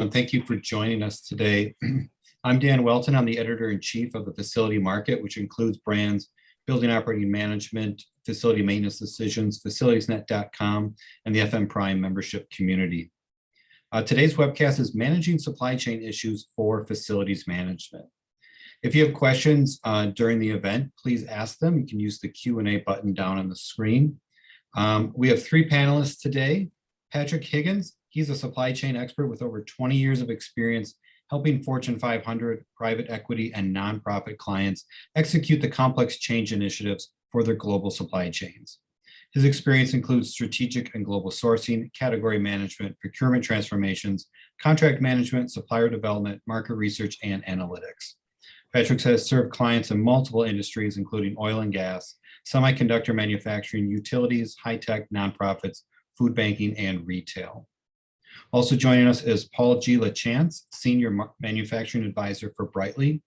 And thank you for joining us today. I'm Dan Welton. I'm the editor-in-chief of the Facility Market, which includes brands Building Operating Management, Facility Maintenance Decisions, FacilitiesNet.com, and the FM Prime membership community. Today's webcast is Managing Supply Chain Issues for Facilities Management. If you have questions during the event, please ask them. You can use the Q&A button down on the screen. We have three panelists today. Patrick Higgins, he's a supply chain expert with over 20 years of experience helping Fortune 500, private equity, and nonprofit clients execute the complex change initiatives for their global supply chains. His experience includes strategic and global sourcing, category management, procurement transformations, contract management, supplier development, market research, and analytics. Patrick has served clients in multiple industries, including oil and gas, semiconductor manufacturing, utilities, high-tech, nonprofits, food banking, and retail. Also joining us is Paul G. LaChance, Senior Manufacturing Advisor for Brightly.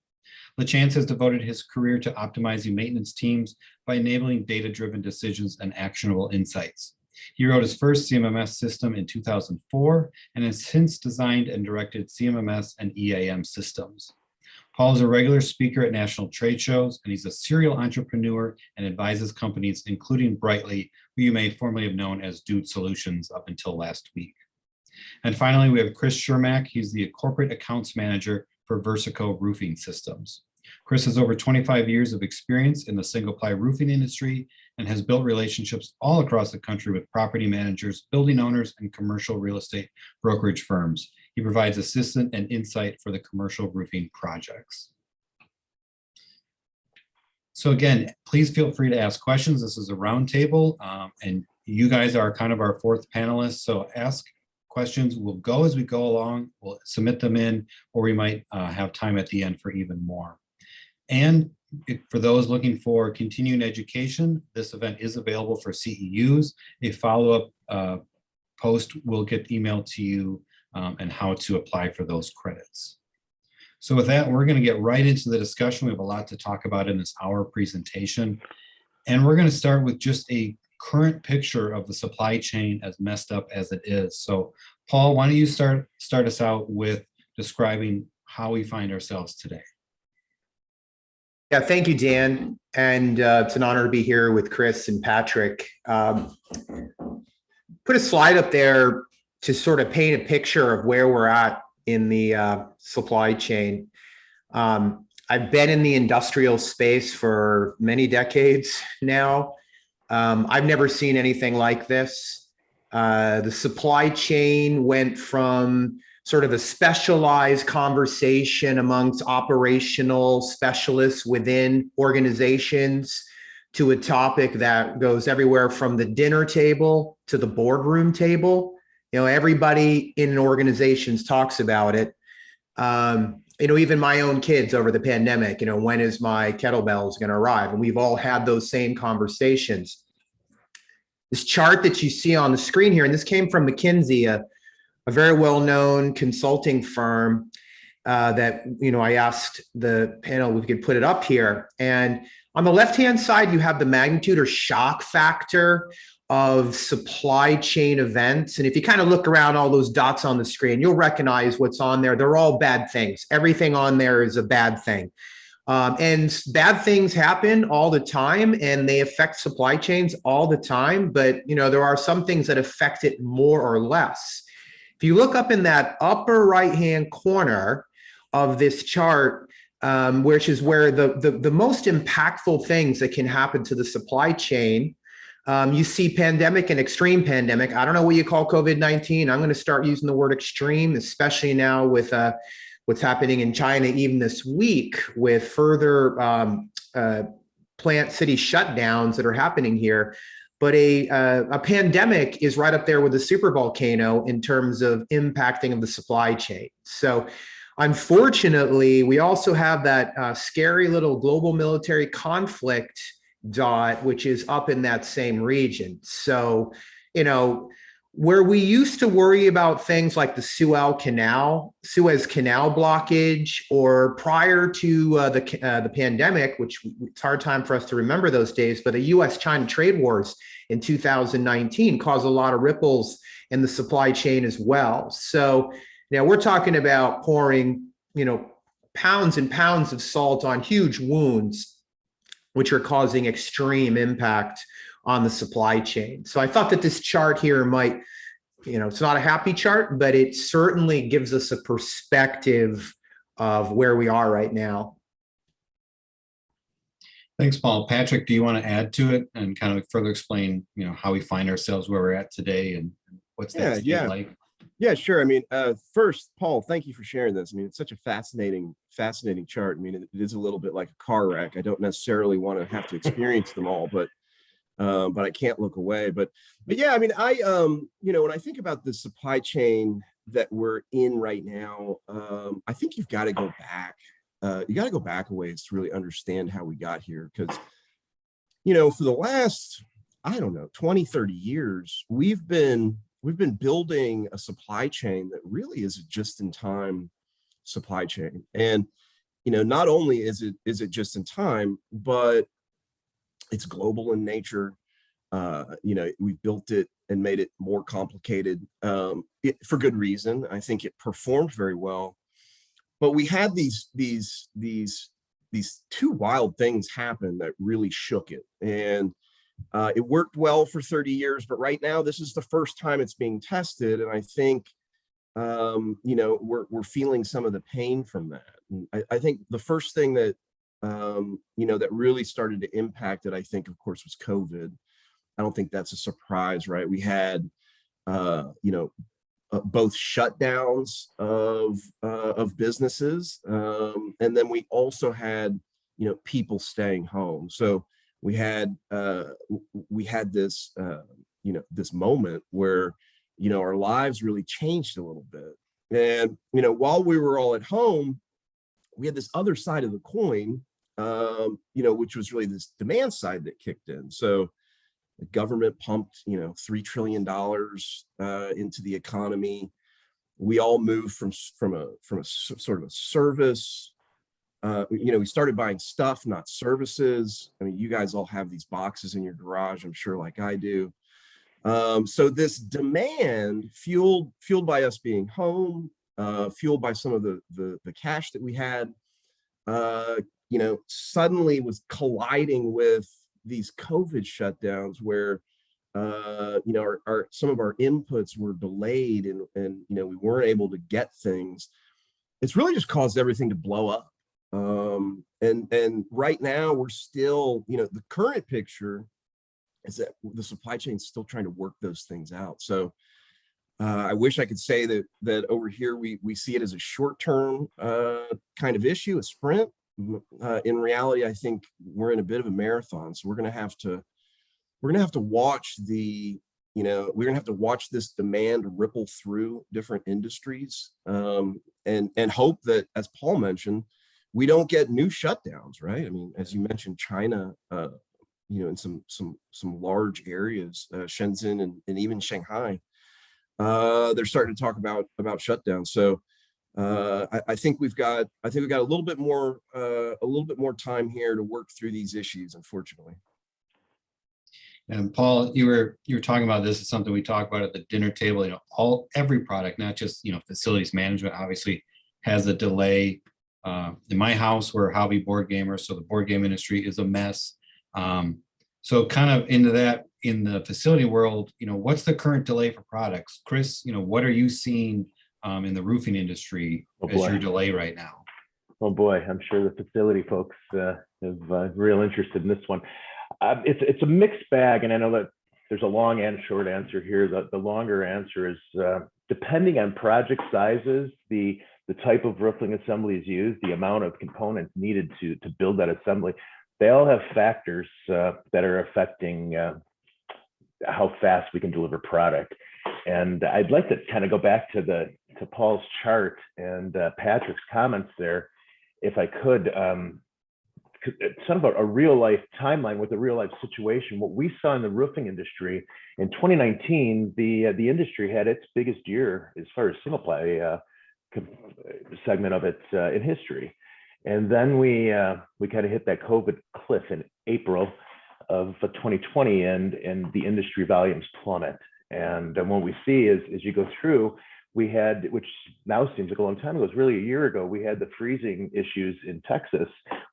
LaChance has devoted his career to optimizing maintenance teams by enabling data-driven decisions and actionable insights. He wrote his first CMMS system in 2004 and has since designed and directed CMMS and EAM systems. Paul is a regular speaker at national trade shows, and he's a serial entrepreneur and advises companies, including Brightly, who you may formerly have known as Dude Solutions up until last week. And finally, we have Chris Shermack. He's the corporate accounts manager for Versico Roofing Systems. Chris has over 25 years of experience in the single-ply roofing industry and has built relationships all across the country with property managers, building owners, and commercial real estate brokerage firms. He provides assistance and insight for the commercial roofing projects. So again, please feel free to ask questions. This is a roundtable, and you guys are kind of our fourth panelists. So ask questions. We'll go as we go along. We'll submit them in, or we might have time at the end for even more. And for those looking for continuing education, this event is available for CEUs. A follow-up post will get emailed to you and how to apply for those credits. So with that, we're going to get right into the discussion. We have a lot to talk about in this hour presentation. And we're going to start with just a current picture of the supply chain as messed up as it is. So Paul, why don't you start us out with describing how we find ourselves today? Yeah, thank you, Dan. And it's an honor to be here with Chris and Patrick. Put a slide up there to sort of paint a picture of where we're at in the supply chain. I've been in the industrial space for many decades now. I've never seen anything like this. The supply chain went from sort of a specialized conversation amongst operational specialists within organizations to a topic that goes everywhere from the dinner table to the boardroom table. You know, everybody in organizations talks about it. You know, even my own kids over the pandemic, you know, when is my kettlebells going to arrive? And we've all had those same conversations. This chart that you see on the screen here, and this came from McKinsey, a very well-known consulting firm that, you know, I asked the panel if we could put it up here. And on the left-hand side, you have the magnitude or shock factor of supply chain events. And if you kind of look around all those dots on the screen, you'll recognize what's on there. They're all bad things. Everything on there is a bad thing. And bad things happen all the time, and they affect supply chains all the time. But, you know, there are some things that affect it more or less. If you look up in that upper right-hand corner of this chart, which is where the most impactful things that can happen to the supply chain, you see pandemic and extreme pandemic. I don't know what you call COVID-19. I'm going to start using the word extreme, especially now with what's happening in China, even this week with further plant city shutdowns that are happening here. But a pandemic is right up there with a super volcano in terms of impacting of the supply chain. So unfortunately, we also have that scary little global military conflict dot, which is up in that same region. So, you know, where we used to worry about things like the Suez Canal blockage, or prior to the pandemic, which it's a hard time for us to remember those days, but the U.S.-China trade wars in 2019 caused a lot of ripples in the supply chain as well. So Now we're talking about pouring, pounds and pounds of salt on huge wounds, which are causing extreme impact on the supply chain. So I thought that this chart here might, it's not a happy chart, but it certainly gives us a perspective of where we are right now. Thanks, Paul. Patrick, do you want to add to it and kind of further explain, how we find ourselves where we're at today and what's that state like? Yeah, sure. I mean, first, Paul, thank you for sharing this. I mean, it's such a fascinating chart. I mean, it is a little bit like a car wreck. I don't necessarily want to have to experience them all, but I can't look away. But yeah, I mean, when I think about the supply chain that we're in right now, I think you've got to go back. You got to go back a ways to really understand how we got here. Because, for the last, 20, 30 years, we've been building a supply chain that really is a just-in-time supply chain. And, not only is it just in time, but it's global in nature. We've built it and made it more complicated for good reason. I think it performed very well. But we had these two wild things happen that really shook it. And it worked well for 30 years, but right now this is the first time it's being tested. And I think, we're feeling some of the pain from that. And I think the first thing that, that really started to impact it, I think, of course, was COVID. I don't think that's a surprise, right? We had, both shutdowns of businesses, and then we also had, people staying home. So we had this, this moment where, our lives really changed a little bit. And, while we were all at home, we had this other side of the coin, which was really this demand side that kicked in. So the government pumped, $3 trillion into the economy. We all moved from a sort of a service. We started buying stuff, not services. I mean, you guys all have these boxes in your garage, I'm sure, like I do. So this demand, fueled by us being home, fueled by some of the cash that we had, suddenly was colliding with these COVID shutdowns where, some of our inputs were delayed and we weren't able to get things. It's really just caused everything to blow up. And right now we're still, the current picture is that the supply chain is still trying to work those things out. So I wish I could say that over here we see it as a short-term kind of issue, a sprint. In reality, I think we're in a bit of a marathon. So we're going to have to watch we're going to have to watch this demand ripple through different industries, and hope that, as Paul mentioned, we don't get new shutdowns, right? I mean, as you mentioned, China, in some large areas, Shenzhen and even Shanghai, they're starting to talk about shutdowns. So I think we've got a little bit more time here to work through these issues, unfortunately. And Paul, you were talking about this. It's something we talk about at the dinner table. Every product, not just facilities management, obviously has a delay. In my house, we're hobby board gamers, so the board game industry is a mess. So kind of into that in the facility world, what's the current delay for products? Chris, what are you seeing in the roofing industry as your delay right now? Oh boy, I'm sure the facility folks have real interest in this one. It's a mixed bag, and I know that there's a long and short answer here. The longer answer is depending on project sizes, the type of roofing assembly is used, the amount of components needed to build that assembly, they all have factors that are affecting how fast we can deliver product. And I'd like to kind of go back to Paul's chart and Patrick's comments there, if I could. It's sort of a real life timeline with a real life situation. What we saw in the roofing industry in 2019, the industry had its biggest year as far as single ply segment of it in history. And then we kind of hit that COVID cliff in April of 2020, and the industry volumes plummet. And what we see is, as you go through, we had, which now seems like a long time ago, was really a year ago, we had the freezing issues in Texas,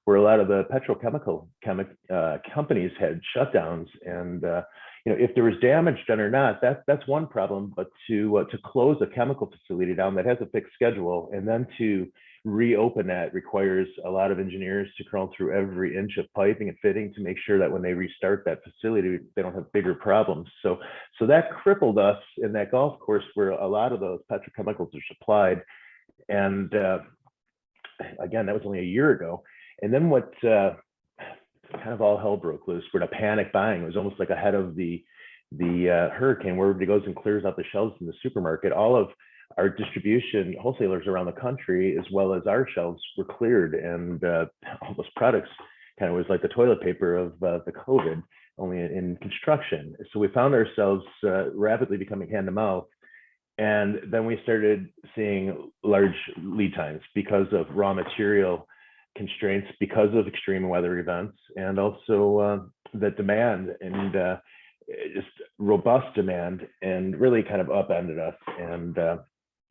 where a lot of the petrochemical companies had shutdowns. And if there was damage done or not, that's one problem. But to close a chemical facility down that has a fixed schedule, and then to reopen that requires a lot of engineers to crawl through every inch of piping and fitting to make sure that when they restart that facility, they don't have bigger problems. So that crippled us in that golf course where a lot of those petrochemicals are supplied. And again, that was only a year ago. And then what kind of all hell broke loose with a panic buying. It was almost like ahead of the hurricane, where everybody goes and clears out the shelves in the supermarket. All of our distribution wholesalers around the country, as well as our shelves, were cleared, and all those products kind of was like the toilet paper of the COVID, only in construction. So we found ourselves rapidly becoming hand to mouth. And then we started seeing large lead times because of raw material constraints, because of extreme weather events, and also the demand and just robust demand, and really kind of upended us and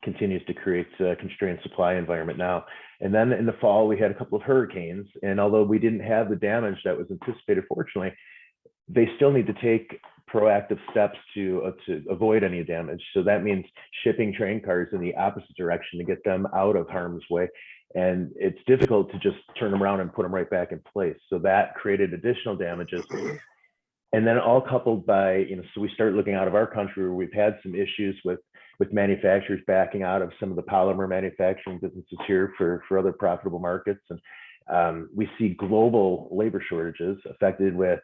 continues to create a constrained supply environment now. And then in the fall, we had a couple of hurricanes, and although we didn't have the damage that was anticipated, fortunately, they still need to take proactive steps to avoid any damage. So that means shipping train cars in the opposite direction to get them out of harm's way. And it's difficult to just turn them around and put them right back in place. So that created additional damages. And then all coupled by, so we start looking out of our country where we've had some issues with manufacturers backing out of some of the polymer manufacturing businesses here for other profitable markets. And we see global labor shortages affected with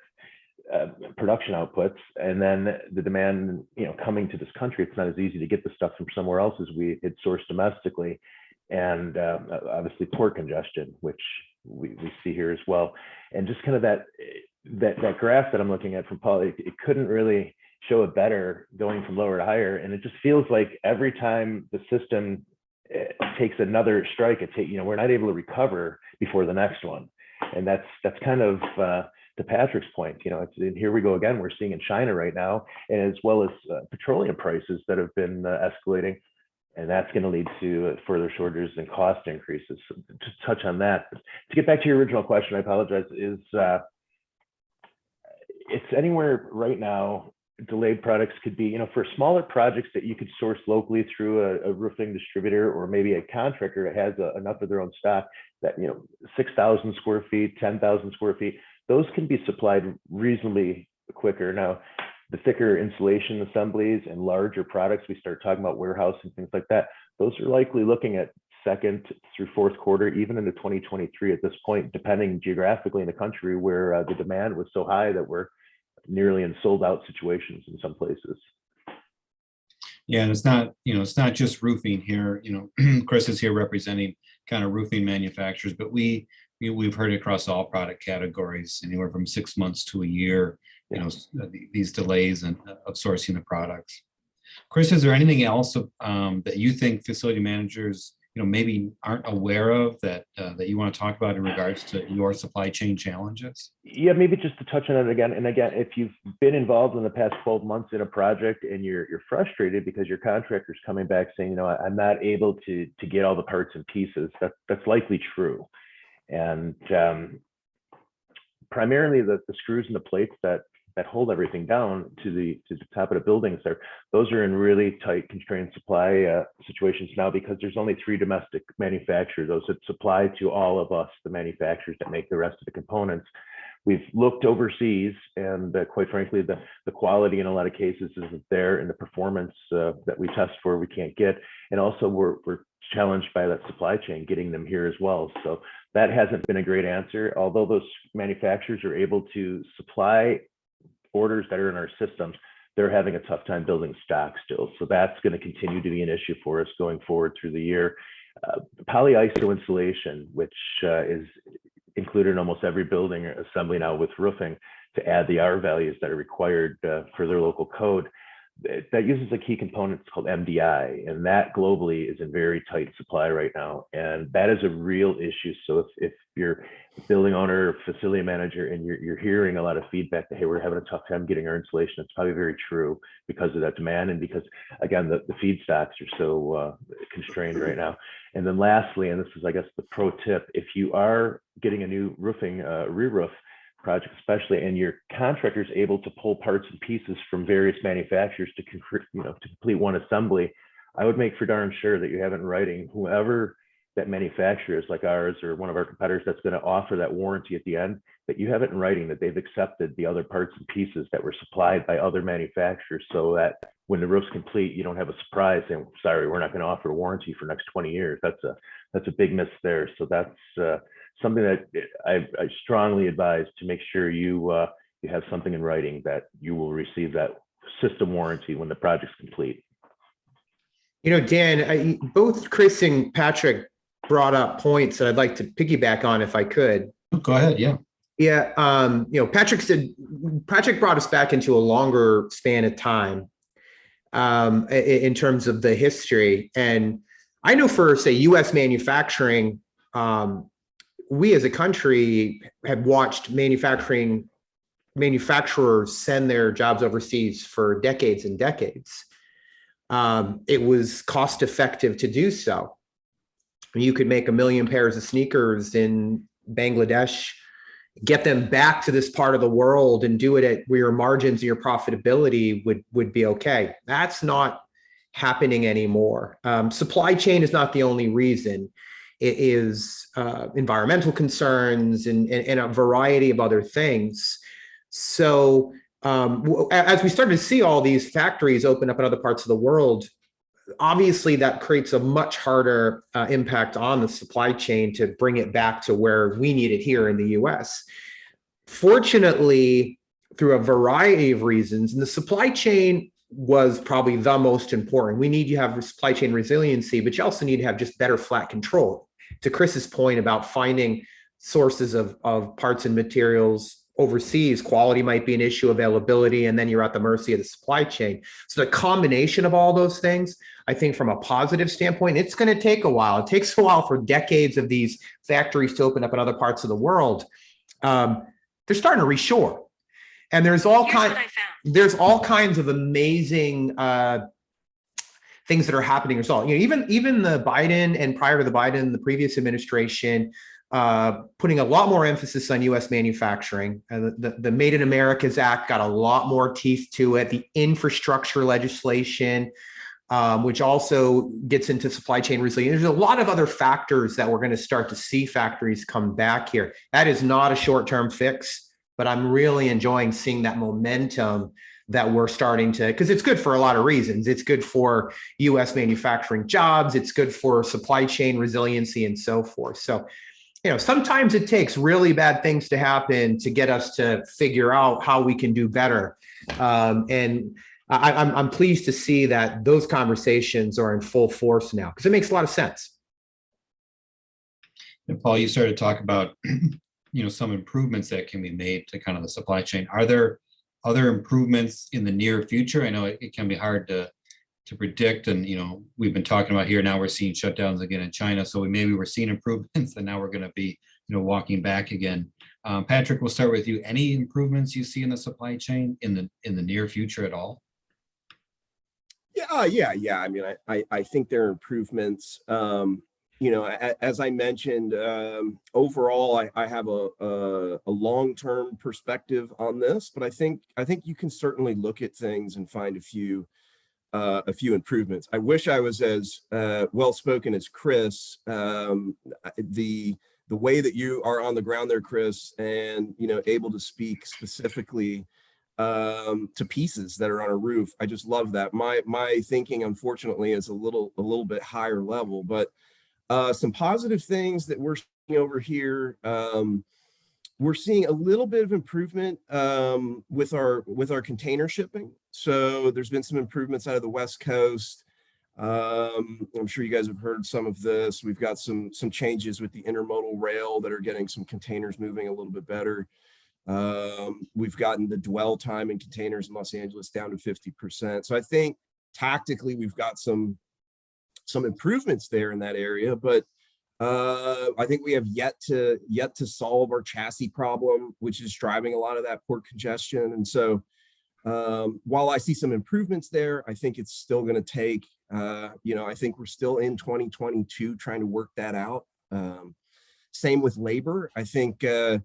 production outputs, and then the demand, coming to this country. It's not as easy to get the stuff from somewhere else as we had sourced domestically. And obviously port congestion, which we see here as well. And just kind of that graph that I'm looking at from Paul, it couldn't really show it better going from lower to higher. And it just feels like every time the system takes another strike, we're not able to recover before the next one. And that's kind of to Patrick's point, and here we go again. We're seeing in China right now, and as well as petroleum prices that have been escalating. And that's going to lead to further shortages and cost increases. So to touch on that, but to get back to your original question, I apologize, is it's anywhere right now. Delayed products could be, for smaller projects that you could source locally through a roofing distributor, or maybe a contractor that has enough of their own stock that, 6,000 square feet, 10,000 square feet, those can be supplied reasonably quicker. Now, the thicker insulation assemblies and larger products, we start talking about warehouse and things like that, those are likely looking at second through fourth quarter, even into 2023 at this point, depending geographically in the country where the demand was so high that we're nearly in sold out situations in some places. Yeah, and it's not just roofing here. Chris is here representing kind of roofing manufacturers, but we've heard across all product categories, anywhere from 6 months to a year, these delays of sourcing the products. Chris, is there anything else that you think facility managers, maybe aren't aware of that you want to talk about in regards to your supply chain challenges? Yeah, maybe just to touch on it again. And again, if you've been involved in the past 12 months in a project and you're frustrated because your contractor's coming back saying, I'm not able to get all the parts and pieces, that's likely true. And primarily the screws and the plates that hold everything down to the top of the buildings there, those are in really tight constrained supply situations now, because there's only 3 domestic manufacturers, those that supply to all of us, the manufacturers that make the rest of the components. We've looked overseas, and quite frankly, the quality in a lot of cases isn't there, and the performance that we test for we can't get. And also we're challenged by that supply chain, getting them here as well. So that hasn't been a great answer. Although those manufacturers are able to supply orders that are in our systems, they're having a tough time building stock still. So that's going to continue to be an issue for us going forward through the year. Polyiso insulation, which is included in almost every building assembly now with roofing, to add the R values that are required for their local code. that uses a key component called MDI, and that globally is in very tight supply right now, and that is a real issue. So if you're a building owner or facility manager and you're hearing a lot of feedback that, hey, we're having a tough time getting our insulation, it's probably very true because of that demand, and because again the feedstocks are so constrained right now. And then lastly, and this is I guess the pro tip, if you are getting a new roofing re-roof project especially, and your contractor is able to pull parts and pieces from various manufacturers to complete one assembly, I would make for darn sure that you have it in writing, whoever that manufacturer is, like ours or one of our competitors that's going to offer that warranty at the end, that you have it in writing that they've accepted the other parts and pieces that were supplied by other manufacturers, so that when the roof's complete, you don't have a surprise saying, sorry, we're not going to offer a warranty for next 20 years. That's a big miss there. So that's something that I strongly advise, to make sure you have something in writing that you will receive that system warranty when the project's complete. You know, Dan, both Chris and Patrick brought up points that I'd like to piggyback on if I could. Go ahead. Yeah. Yeah. Patrick brought us back into a longer span of time in terms of the history. And I know for, say, US manufacturing, we as a country have watched manufacturers send their jobs overseas for decades and decades. It was cost effective to do so. You could make 1 million pairs of sneakers in Bangladesh, get them back to this part of the world, and do it at where your margins and your profitability would be okay. That's not happening anymore. Supply chain is not the only reason. It is environmental concerns and a variety of other things. So as we started to see all these factories open up in other parts of the world, obviously that creates a much harder impact on the supply chain to bring it back to where we need it here in the US. Fortunately, through a variety of reasons, and the supply chain was probably the most important. We need to have supply chain resiliency, but you also need to have just better flat control. To Chris's point about finding sources of parts and materials overseas, quality might be an issue, availability, and then you're at the mercy of the supply chain. So the combination of all those things, I think from a positive standpoint, it's going to take a while. It takes a while for decades of these factories to open up in other parts of the world. They're starting to reshore. And there's all kinds of amazing things that are happening as well. You know, even the Biden, and prior to the Biden, the previous administration, putting a lot more emphasis on U.S. manufacturing. The Made in America's Act got a lot more teeth to it. The infrastructure legislation, which also gets into supply chain resilience. There's a lot of other factors that we're going to start to see factories come back here. That is not a short-term fix, but I'm really enjoying seeing that momentum that we're starting to, because it's good for a lot of reasons. It's good for U.S. manufacturing jobs. It's good for supply chain resiliency and so forth. So, you know, sometimes it takes really bad things to happen to get us to figure out how we can do better. And I'm pleased to see that those conversations are in full force now, because it makes a lot of sense. And Paul, you started to talk about, you know, some improvements that can be made to kind of the supply chain. Are there other improvements in the near future? I know it can be hard to predict, and you know, we've been talking about here, now we're seeing shutdowns again in China, so maybe we're seeing improvements, and now we're going to be, you know, walking back again. Patrick, we'll start with you. Any improvements you see in the supply chain in the near future at all? Yeah. I mean, I think there are improvements. You know, as I mentioned, overall, I have a long-term perspective on this, but I think you can certainly look at things and find a few improvements. I wish I was as well-spoken as Chris. The way that you are on the ground there, Chris, and you know, able to speak specifically to pieces that are on a roof, I just love that. My thinking, unfortunately, is a little bit higher level, but some positive things that we're seeing over here. We're seeing a little bit of improvement with our container shipping. So there's been some improvements out of the West Coast. I'm sure you guys have heard some of this. We've got some changes with the intermodal rail that are getting some containers moving a little bit better. We've gotten the dwell time in containers in Los Angeles down to 50%. So I think tactically we've got some improvements there in that area, but I think we have yet to solve our chassis problem, which is driving a lot of that port congestion. And so while I see some improvements there, I think it's still going to take, I think we're still in 2022 trying to work that out. Same with labor. I think, I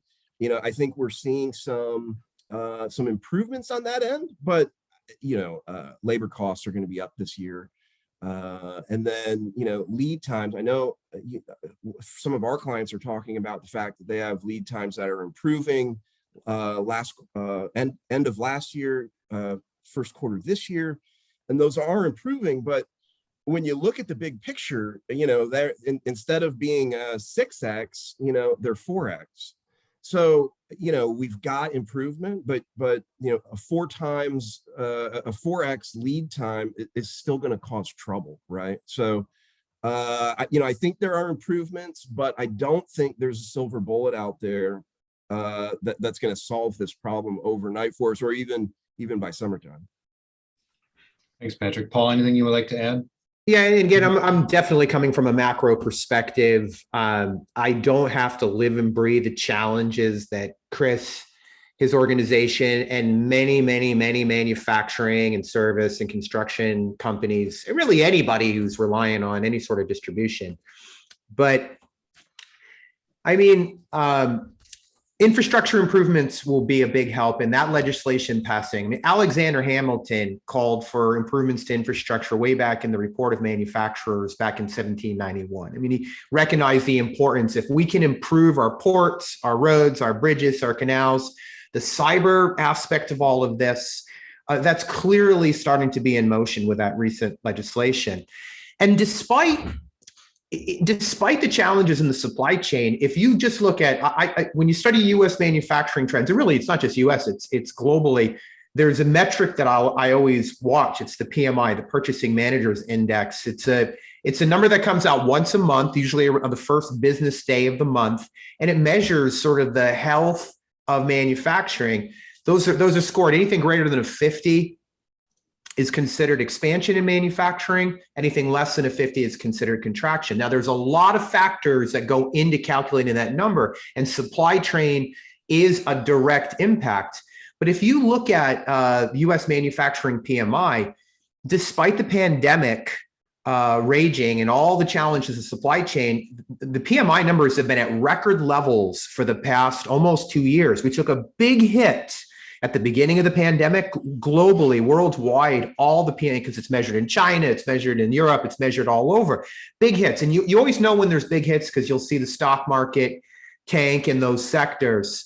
think we're seeing some improvements on that end, but, labor costs are going to be up this year. And then, lead times. I know some of our clients are talking about the fact that they have lead times that are improving end of last year, first quarter this year, and those are improving. But when you look at the big picture, they're instead of being 6x, they're 4x. So, we've got improvement, but a 4x lead time is still going to cause trouble, right? So, I think there are improvements, but I don't think there's a silver bullet out there that's going to solve this problem overnight for us, or even by summertime. Thanks, Patrick. Paul, anything you would like to add? Yeah, and again, I'm definitely coming from a macro perspective. I don't have to live and breathe the challenges that Chris, his organization, and many manufacturing and service and construction companies, and really anybody who's relying on any sort of distribution. But I mean, infrastructure improvements will be a big help, and that legislation passing. I mean, Alexander Hamilton called for improvements to infrastructure way back in the Report of Manufacturers back in 1791. I mean, he recognized the importance. If we can improve our ports, our roads, our bridges, our canals, the cyber aspect of all of this, that's clearly starting to be in motion with that recent legislation. And despite the challenges in the supply chain, if you just look at, when you study U.S. manufacturing trends, and really it's not just U.S., it's globally, there's a metric that I always watch. It's the PMI, the Purchasing Managers Index. It's a number that comes out once a month, usually on the first business day of the month, and it measures sort of the health of manufacturing. Those are scored. Anything greater than a 50 is considered expansion in manufacturing. Anything less than a 50 is considered contraction. Now, there's a lot of factors that go into calculating that number, and supply chain is a direct impact. But if you look at U.S. manufacturing PMI, despite the pandemic raging and all the challenges of supply chain, the PMI numbers have been at record levels for the past almost 2 years. We took a big hit at the beginning of the pandemic, globally, worldwide, all the PMI, because it's measured in China, it's measured in Europe, it's measured all over. Big hits. And you always know when there's big hits because you'll see the stock market tank in those sectors.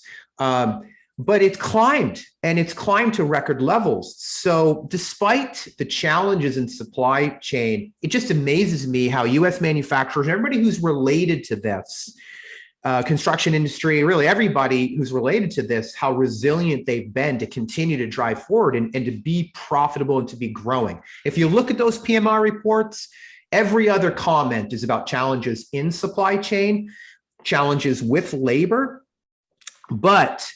But it's climbed, and it's climbed to record levels. So despite the challenges in supply chain, it just amazes me how U.S. manufacturers, everybody who's related to this, construction industry, really everybody who's related to this, how resilient they've been to continue to drive forward and to be profitable and to be growing. If you look at those PMI reports, every other comment is about challenges in supply chain, challenges with labor. But,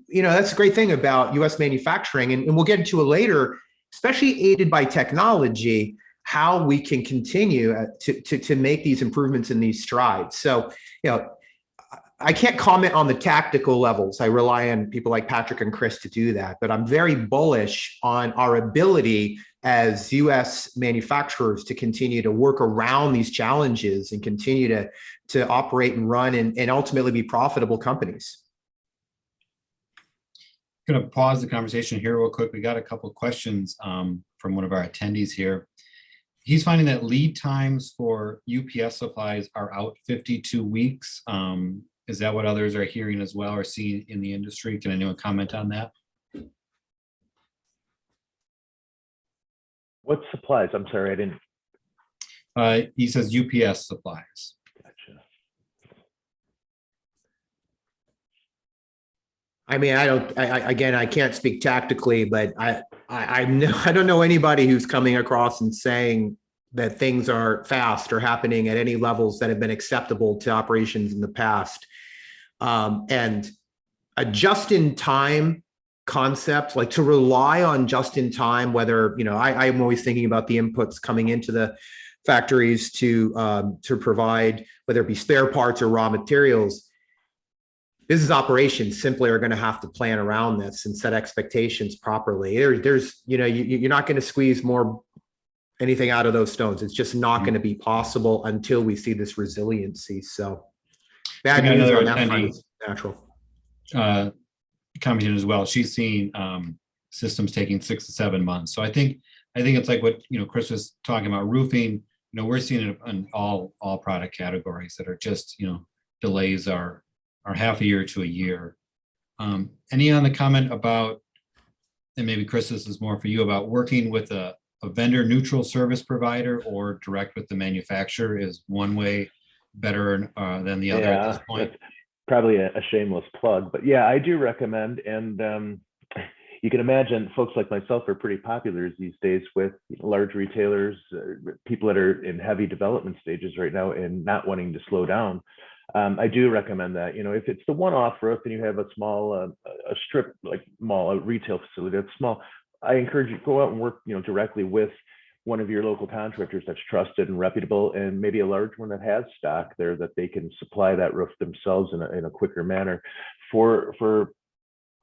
that's a great thing about U.S. manufacturing, and we'll get into it later, especially aided by technology, how we can continue to make these improvements in these strides. So, I can't comment on the tactical levels. I rely on people like Patrick and Chris to do that, but I'm very bullish on our ability as U.S. manufacturers to continue to work around these challenges and continue to operate and run and ultimately be profitable companies. I'm going to pause the conversation here real quick. We got a couple of questions from one of our attendees here. He's finding that lead times for UPS supplies are out 52 weeks. Is that what others are hearing as well or seeing in the industry? Can anyone comment on that? What supplies? I'm sorry, I didn't. He says UPS supplies. Gotcha. I mean, I can't speak tactically, but I don't know anybody who's coming across and saying that things are fast or happening at any levels that have been acceptable to operations in the past. And a just-in-time concept, like to rely on just-in-time, whether, I'm always thinking about the inputs coming into the factories to provide, whether it be spare parts or raw materials. Business operations simply are going to have to plan around this and set expectations properly. You're not going to squeeze more anything out of those stones. It's just not going to be possible until we see this resiliency. So bad We got news another on that front attendee. is natural. Commented as well. She's seen systems taking 6 to 7 months. So I think it's like what Chris was talking about, roofing. We're seeing it in all product categories that are just delays are half a year to a year. Any on the comment about, and maybe Chris, this is more for you, about working with a vendor neutral service provider or direct with the manufacturer? Is one way better than the other at this point? That's probably a shameless plug, but yeah, I do recommend. And you can imagine folks like myself are pretty popular these days with large retailers, people that are in heavy development stages right now and not wanting to slow down. I do recommend that, if it's the one-off roof and you have a small, a strip like mall, a retail facility that's small, I encourage you to go out and work, directly with one of your local contractors that's trusted and reputable, and maybe a large one that has stock there that they can supply that roof themselves in a quicker manner. For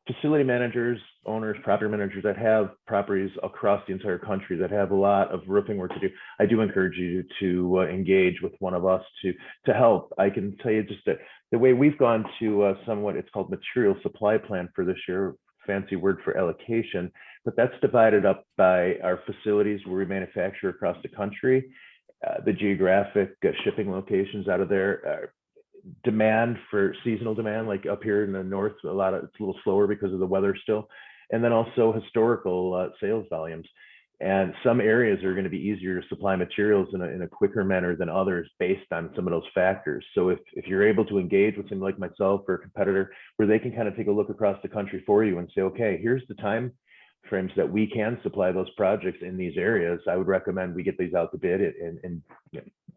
facility managers, owners, property managers that have properties across the entire country that have a lot of roofing work to do, I do encourage you to engage with one of us to help. I can tell you just that the way we've gone to somewhat, it's called material supply plan for this year, fancy word for allocation, but that's divided up by our facilities where we manufacture across the country, the geographic shipping locations out of there, demand for seasonal demand, like up here in the north, it's a little slower because of the weather still, and then also historical sales volumes. And some areas are going to be easier to supply materials in a quicker manner than others based on some of those factors. So if you're able to engage with somebody like myself or a competitor where they can kind of take a look across the country for you and say, okay, here's the time frames that we can supply those projects in these areas, I would recommend we get these out to bid, and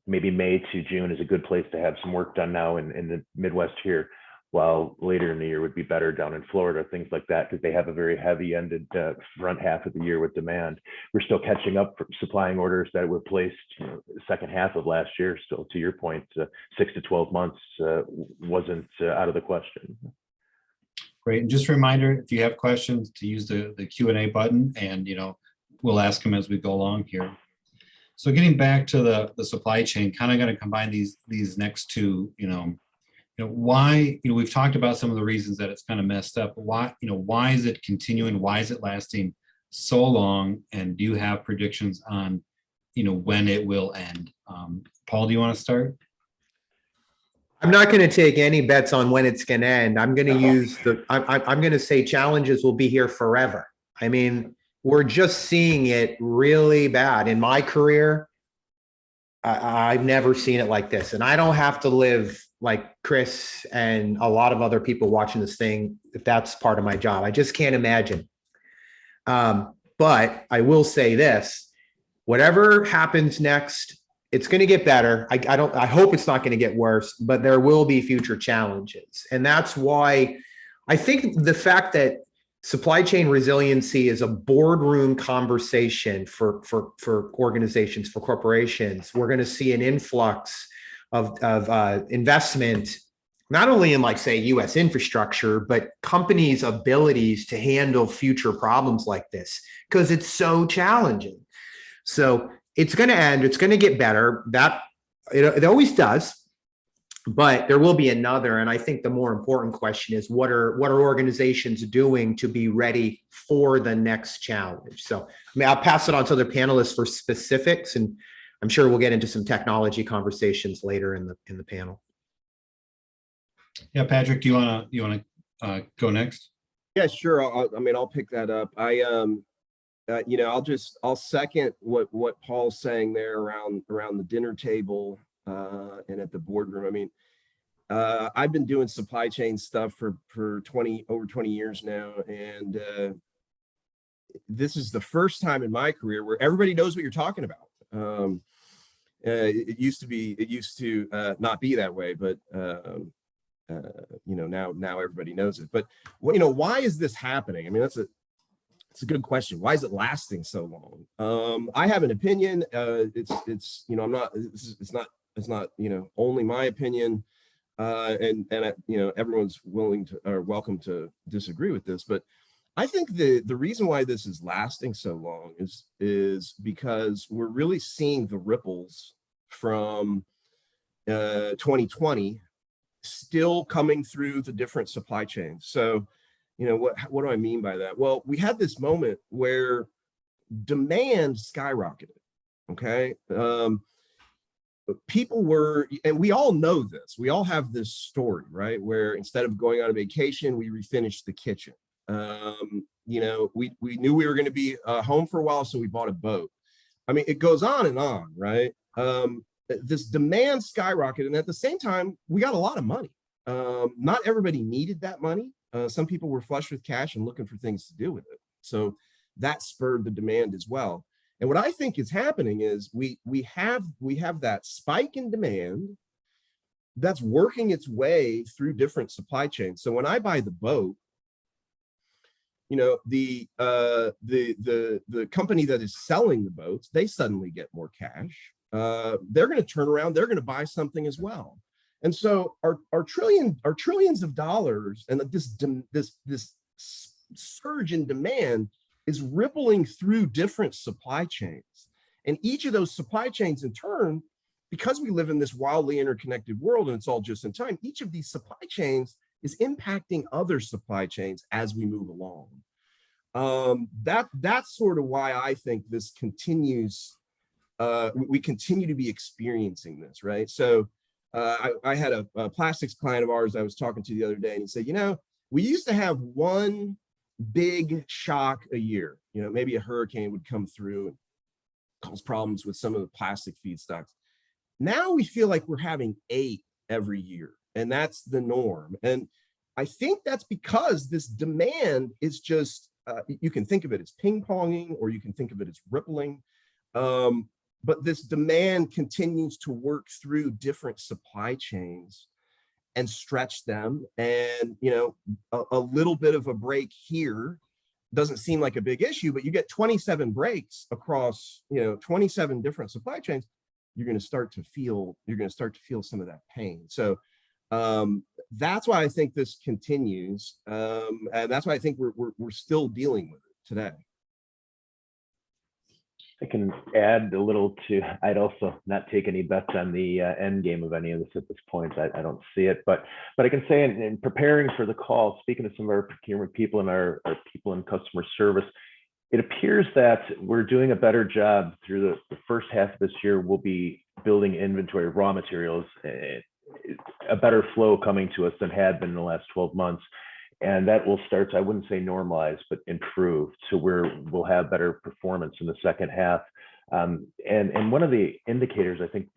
maybe May to June is a good place to have some work done now in the Midwest here, while later in the year would be better down in Florida, things like that, because they have a very heavy-ended front half of the year with demand. We're still catching up for supplying orders that were placed second half of last year. Still, to your point, 6 to 12 months wasn't out of the question. Great. And just a reminder, if you have questions, to use the Q&A button, and we'll ask them as we go along here. So getting back to the supply chain, kind of going to combine these next two, why, we've talked about some of the reasons that it's kind of messed up. Why is it continuing? Why is it lasting so long? And do you have predictions on, when it will end? Paul, do you want to start? I'm not going to take any bets on when it's going to end. I'm going to I'm going to say challenges will be here forever. I mean, we're just seeing it really bad. In my career, I've never seen it like this. And I don't have to live like Chris and a lot of other people watching this thing if that's part of my job. I just can't imagine. But I will say this, whatever happens next, it's going to get better. I hope it's not going to get worse, but there will be future challenges. And that's why I think the fact that supply chain resiliency is a boardroom conversation for organizations, for corporations. We're going to see an influx of investment, not only in like, say, US infrastructure, but companies' abilities to handle future problems like this, because it's so challenging. So it's going to end. It's going to get better. That it always does, but there will be another. And I think the more important question is, what are organizations doing to be ready for the next challenge? So, I mean, I'll pass it on to the panelists for specifics, and I'm sure we'll get into some technology conversations later in the panel. Yeah, Patrick, do you want to go next? Yeah, sure. I'll pick that up. I'll second what Paul's saying there around the dinner table and at the boardroom. I mean, I've been doing supply chain stuff for over 20 years now, and this is the first time in my career where everybody knows what you're talking about. It used to not be that way, but now everybody knows it. But why is this happening? I mean, it's a good question. Why is it lasting so long? I have an opinion. It's not only my opinion, and everyone's willing to or welcome to disagree with this. But I think the reason why this is lasting so long is because we're really seeing the ripples from 2020 still coming through the different supply chains. So, what do I mean by that? Well, we had this moment where demand skyrocketed. Okay. People were, and we all know this, we all have this story, right? Where instead of going on a vacation, we refinished the kitchen. We knew we were going to be home for a while, so we bought a boat. I mean, it goes on and on, right? This demand skyrocketed, and at the same time, we got a lot of money. Not everybody needed that money. Some people were flush with cash and looking for things to do with it. So that spurred the demand as well. And what I think is happening is we have that spike in demand that's working its way through different supply chains. So when I buy the boat, the company that is selling the boats, they suddenly get more cash. They're going to turn around, they're going to buy something as well. And so our trillions of dollars and this surge in demand is rippling through different supply chains. And each of those supply chains in turn, because we live in this wildly interconnected world and it's all just in time, each of these supply chains is impacting other supply chains as we move along. That's sort of why I think this continues. We continue to be experiencing this, right? So I had a plastics client of ours I was talking to the other day, and he said, we used to have one big shock a year. Maybe a hurricane would come through and cause problems with some of the plastic feedstocks. Now we feel like we're having 8 every year, and that's the norm. And I think that's because this demand is just, you can think of it as ping-ponging, or you can think of it as rippling. But this demand continues to work through different supply chains and stretch them. And, a little bit of a break here doesn't seem like a big issue, but you get 27 breaks across, 27 different supply chains, you're going to start to feel some of that pain. So that's why I think this continues. And that's why I think we're still dealing with it today. I can add a little to, I'd also not take any bets on the end game of any of this at this point. I don't see it, but I can say in preparing for the call, speaking to some of our procurement people and our people in customer service, it appears that we're doing a better job through the first half of this year. We'll be building inventory of raw materials, a better flow coming to us than had been in the last 12 months. And that will start to, I wouldn't say normalize, but improve to where we'll have better performance in the second half. And one of the indicators, I think,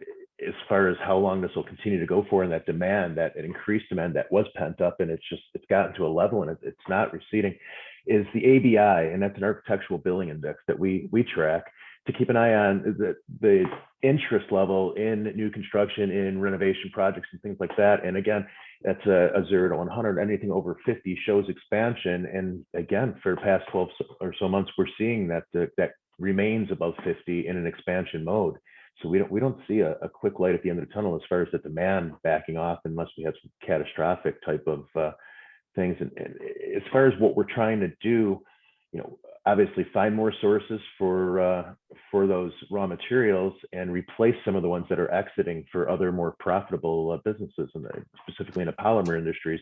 as far as how long this will continue to go for, and that demand, that increased demand that was pent up, and it's gotten to a level and it's not receding, is the ABI, and that's an architectural billing index that we track to keep an eye on the interest level in new construction, in renovation projects and things like that. And again, that's a 0 to 100. Anything over 50 shows expansion. And again, for the past 12 or so months, we're seeing that that remains above 50 in an expansion mode. So we don't see a quick light at the end of the tunnel as far as the demand backing off, unless we have some catastrophic type of things. And as far as what we're trying to do, obviously find more sources for those raw materials and replace some of the ones that are exiting for other more profitable businesses, and specifically in the polymer industries.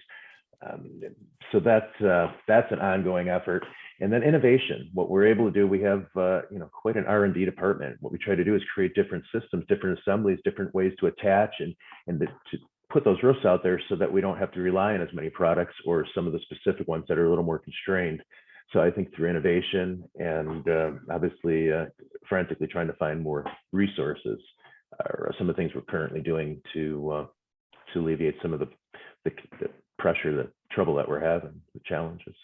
So that's an ongoing effort. And then innovation, what we're able to do, we have quite an R&D department. What we try to do is create different systems, different assemblies, different ways to attach and to put those roofs out there so that we don't have to rely on as many products or some of the specific ones that are a little more constrained. So I think through innovation and obviously frantically trying to find more resources are some of the things we're currently doing to alleviate some of the pressure, the trouble that we're having, the challenges.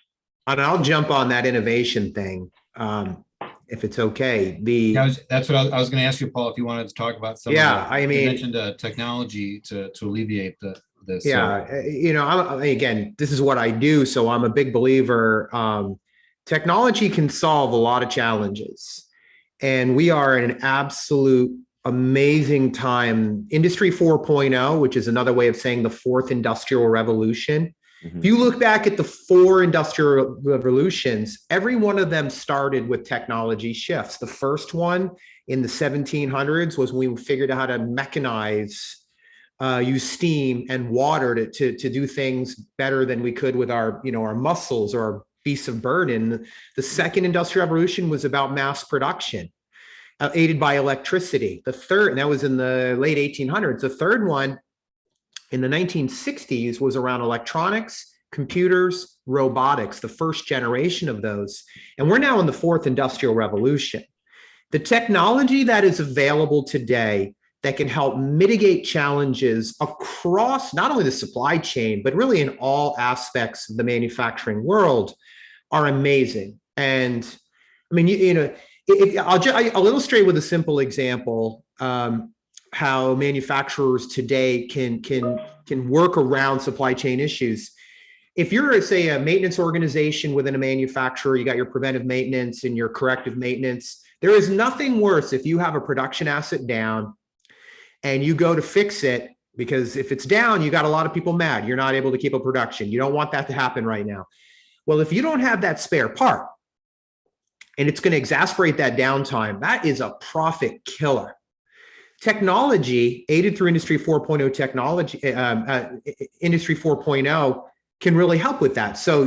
And I'll jump on that innovation thing, if it's okay. That's what I was going to ask you, Paul, if you wanted to talk about some. Yeah, I mean, you mentioned technology to alleviate this. Yeah, again, this is what I do, so I'm a big believer. Technology can solve a lot of challenges, and we are in an absolute amazing time. Industry 4.0, which is another way of saying the fourth industrial revolution. If you look back at the four industrial revolutions, every one of them started with technology shifts. The first one in the 1700s was when we figured out how to mechanize, use steam and water to do things better than we could with our muscles or our beasts of burden. The second industrial revolution was about mass production, aided by electricity. The third, and that was in the late 1800s. The third one in the 1960s was around electronics, computers, robotics, the first generation of those. And we're now in the fourth industrial revolution. The technology that is available today that can help mitigate challenges across not only the supply chain, but really in all aspects of the manufacturing world are amazing. And I mean, I'll illustrate with a simple example how manufacturers today can work around supply chain issues. If you're, say, a maintenance organization within a manufacturer, you got your preventive maintenance and your corrective maintenance. There is nothing worse if you have a production asset down and you go to fix it, because if it's down, you got a lot of people mad. You're not able to keep up production. You don't want that to happen right now. Well, if you don't have that spare part and it's going to exacerbate that downtime, that is a profit killer. Technology, aided through Industry 4.0 technology, Industry 4.0 can really help with that. So,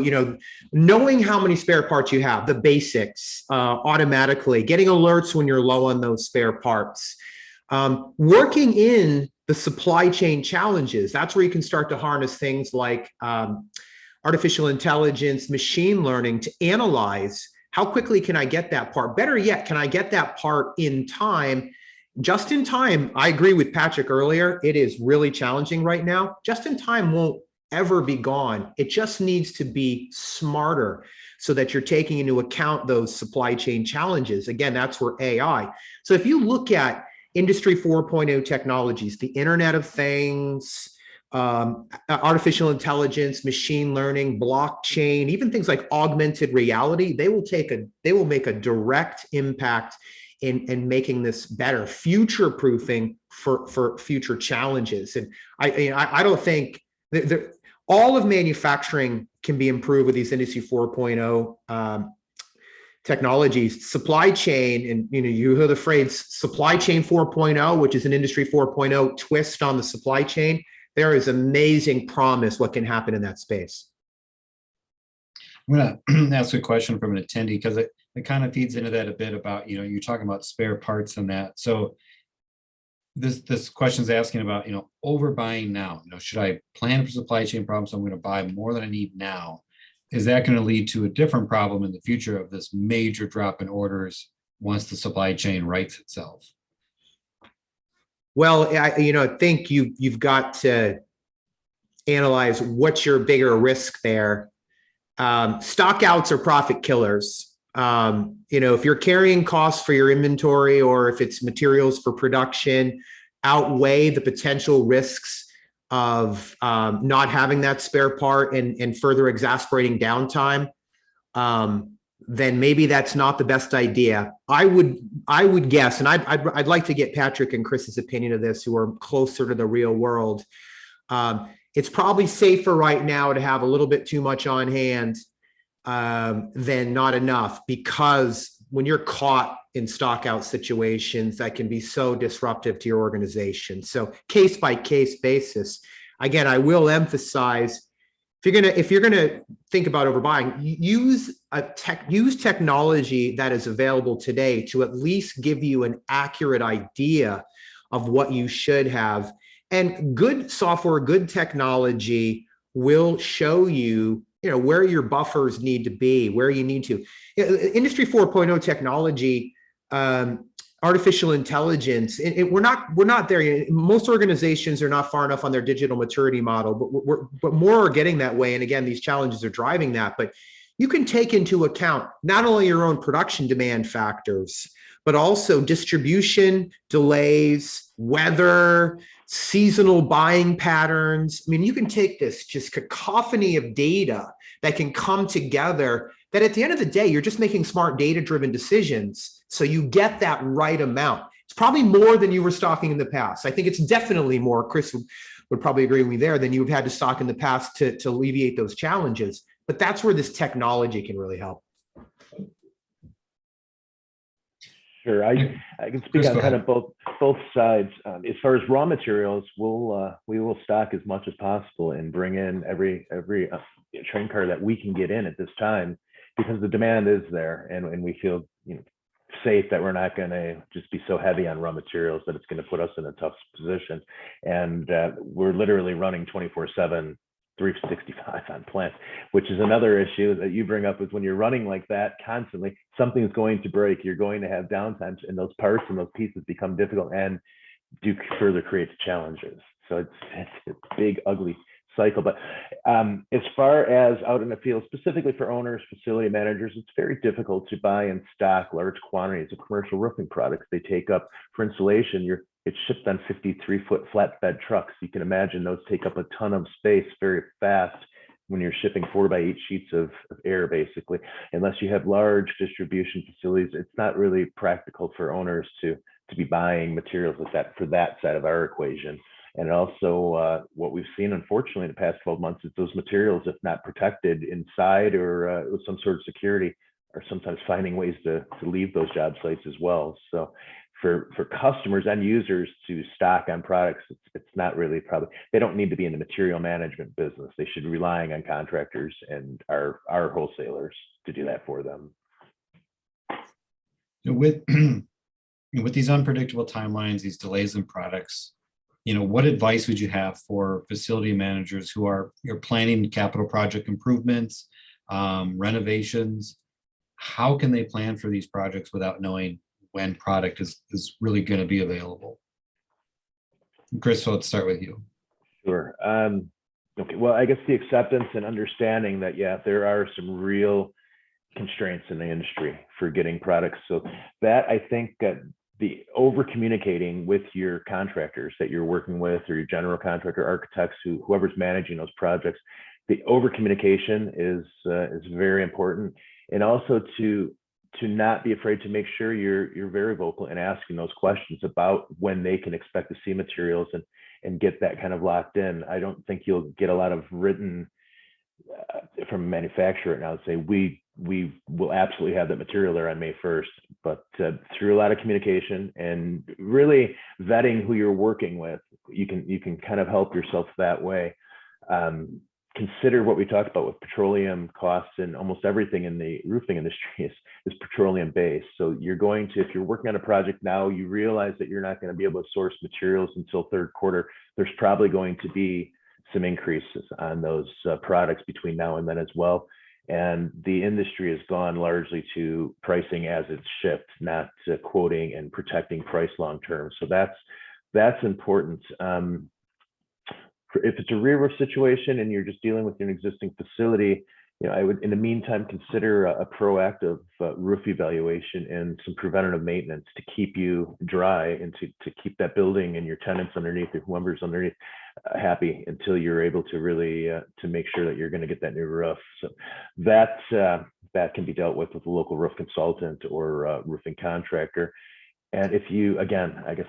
knowing how many spare parts you have, the basics, automatically getting alerts when you're low on those spare parts, working in the supply chain challenges. That's where you can start to harness things like artificial intelligence, machine learning to analyze how quickly can I get that part? Better yet, can I get that part in time? Just in time, I agree with Patrick earlier. It is really challenging right now. Just in time won't ever be gone. It just needs to be smarter so that you're taking into account those supply chain challenges. Again, that's where AI. So if you look at Industry 4.0 technologies, the Internet of Things, artificial intelligence, machine learning, blockchain, even things like augmented reality, they will make a direct impact in making this better, future-proofing for future challenges. And I don't think all of manufacturing can be improved with these Industry 4.0 technologies. Supply chain, and you hear the phrase supply chain 4.0, which is an Industry 4.0 twist on the supply chain. There is amazing promise what can happen in that space. I'm going to ask a question from an attendee, because it kind of feeds into that a bit about, you're talking about spare parts and that. So this question is asking about, overbuying now. Should I plan for supply chain problems? So I'm going to buy more than I need now. Is that going to lead to a different problem in the future of this major drop in orders once the supply chain rights itself? Well, I think you've got to analyze what's your bigger risk there. Stockouts are profit killers. If you're carrying costs for your inventory, or if it's materials for production, outweigh the potential risks of not having that spare part and further exacerbating downtime, then maybe that's not the best idea. I would guess, and I'd like to get Patrick and Chris's opinion of this, who are closer to the real world. It's probably safer right now to have a little bit too much on hand than not enough, because when you're caught in stockout situations, that can be so disruptive to your organization. So case by case basis. Again, I will emphasize, if you're gonna think about overbuying, use technology that is available today to at least give you an accurate idea of what you should have. And good software, good technology will show you, where your buffers need to be, where you need to. Industry 4.0 technology, artificial intelligence, we're not there yet. Most organizations are not far enough on their digital maturity model, but more are getting that way. And again, these challenges are driving that. But you can take into account not only your own production demand factors, but also distribution, delays, weather, seasonal buying patterns. I mean, you can take this just cacophony of data that can come together that at the end of the day, you're just making smart data-driven decisions. So you get that right amount. It's probably more than you were stocking in the past. I think it's definitely more, Chris would probably agree with me there, than you've had to stock in the past to alleviate those challenges. But that's where this technology can really help. Sure, I can speak on kind of both sides. As far as raw materials, we will stock as much as possible and bring in every train car that we can get in at this time, because the demand is there, and we feel safe that we're not going to just be so heavy on raw materials that it's going to put us in a tough position. And we're literally running 24/7. 365 on plant, which is another issue that you bring up, is when you're running like that constantly, something's going to break. You're going to have downtimes, and those parts and those pieces become difficult and do further create challenges. So it's a big, ugly cycle. But as far as out in the field, specifically for owners, facility managers, it's very difficult to buy and stock large quantities of commercial roofing products. They take up, for insulation, it's shipped on 53-foot flatbed trucks. You can imagine those take up a ton of space very fast when you're shipping 4x8 sheets of air, basically. Unless you have large distribution facilities, it's not really practical for owners to be buying materials like that for that side of our equation. And also what we've seen, unfortunately, in the past 12 months is those materials, if not protected inside or with some sort of security, are sometimes finding ways to leave those job sites as well. So for customers and users to stock on products, it's not really they don't need to be in the material management business. They should be relying on contractors and our wholesalers to do that for them. With these unpredictable timelines, these delays in products, what advice would you have for facility managers who are planning capital project improvements, renovations? How can they plan for these projects without knowing when product is really going to be available? Chris, let's start with you. Sure. Okay. Well, I guess the acceptance and understanding that, yeah, there are some real constraints in the industry for getting products. So that, I think, the over communicating with your contractors that you're working with, or your general contractor, architects, whoever's managing those projects, the over communication is very important. And also to not be afraid to make sure you're very vocal and asking those questions about when they can expect to see materials and get that kind of locked in. I don't think you'll get a lot of written from a manufacturer now say we will absolutely have that material there on May 1st, but through a lot of communication and really vetting who you're working with, you can kind of help yourself that way. Consider what we talked about with petroleum costs, and almost everything in the roofing industry is petroleum based. So you're going to, if you're working on a project now, you realize that you're not going to be able to source materials until third quarter. There's probably going to be some increases on those products between now and then as well. And the industry has gone largely to pricing as it's shipped, not quoting and protecting price long term. So that's important. If it's a rear roof situation and you're just dealing with an existing facility, I would, in the meantime, consider a proactive roof evaluation and some preventative maintenance to keep you dry and to keep that building and your tenants underneath, or whoever's underneath, happy until you're able to really to make sure that you're going to get that new roof. So that can be dealt with a local roof consultant or roofing contractor. And if you, again, I guess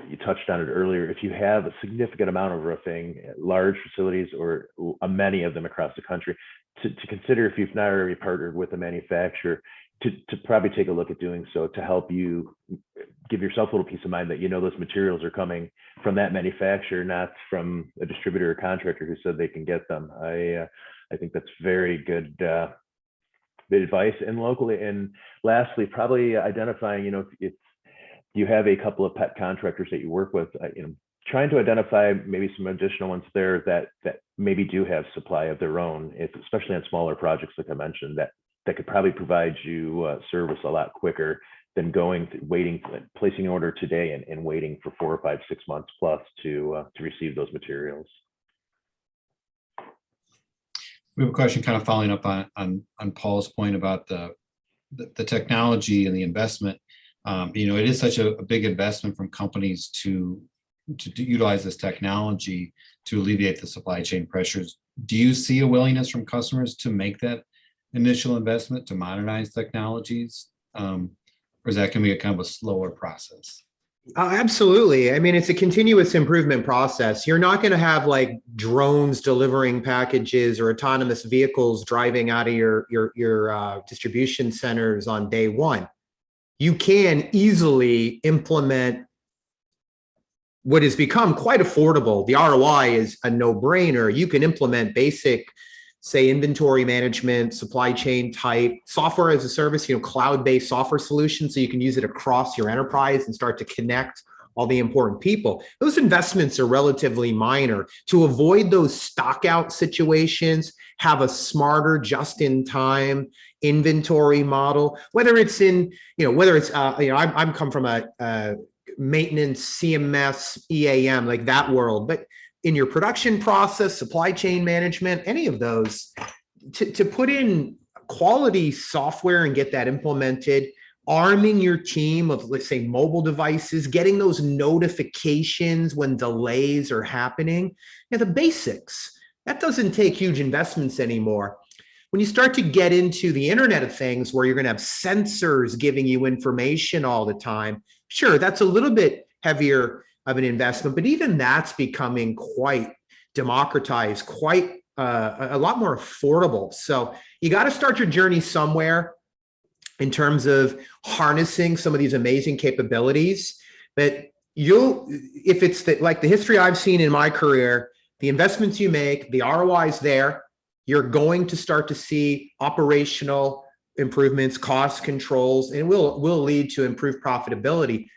you touched on it earlier, if you have a significant amount of roofing, large facilities, or many of them across the country, to consider, if you've not already partnered with a manufacturer, to probably take a look at doing so, to help you give yourself a little peace of mind that those materials are coming from that manufacturer, not from a distributor or contractor who said they can get them. I think that's very good advice. And locally, and lastly, probably identifying, if you have a couple of pet contractors that you work with, trying to identify maybe some additional ones there that maybe do have supply of their own, especially on smaller projects, like I mentioned, that could probably provide you service a lot quicker than placing an order today and waiting for 4 or 5, 6 months plus to receive those materials. We have a question kind of following up on Paul's point about the technology and the investment. It is such a big investment from companies to utilize this technology to alleviate the supply chain pressures. Do you see a willingness from customers to make that initial investment to modernize technologies? Or is that going to be a kind of a slower process? Absolutely. I mean, it's a continuous improvement process. You're not going to have like drones delivering packages or autonomous vehicles driving out of your distribution centers on day one. You can easily implement what has become quite affordable. The ROI is a no-brainer. You can implement basic, say, inventory management, supply chain type, software as a service, cloud-based software solutions, so you can use it across your enterprise and start to connect all the important people. Those investments are relatively minor. To avoid those stockout situations, have a smarter just-in-time inventory model, whether it's I'm come from a maintenance, CMS, EAM, like that world, but in your production process, supply chain management, any of those, to put in quality software and get that implemented, arming your team of, let's say, mobile devices, getting those notifications when delays are happening, the basics. That doesn't take huge investments anymore. When you start to get into the Internet of Things, where you're going to have sensors giving you information all the time, sure, that's a little bit heavier of an investment, but even that's becoming quite democratized, quite a lot more affordable. So you got to start your journey somewhere in terms of harnessing some of these amazing capabilities. But if it's like the history I've seen in my career, the investments you make, the ROI is there, you're going to start to see operational improvements, cost controls, and will lead to improved profitability.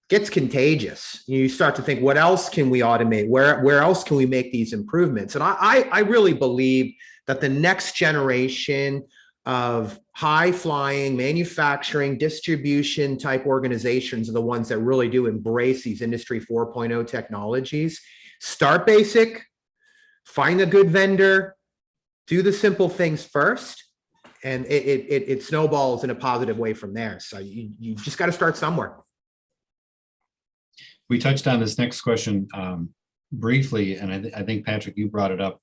Gets contagious. You start to think, what else can we automate? Where else can we make these improvements? And I really believe that the next generation of high-flying manufacturing, distribution type organizations are the ones that really do embrace these Industry 4.0 technologies. Start basic, find a good vendor, do the simple things first, and it snowballs in a positive way from there. So you just got to start somewhere. We touched on this next question briefly, and I think, Patrick, you brought it up,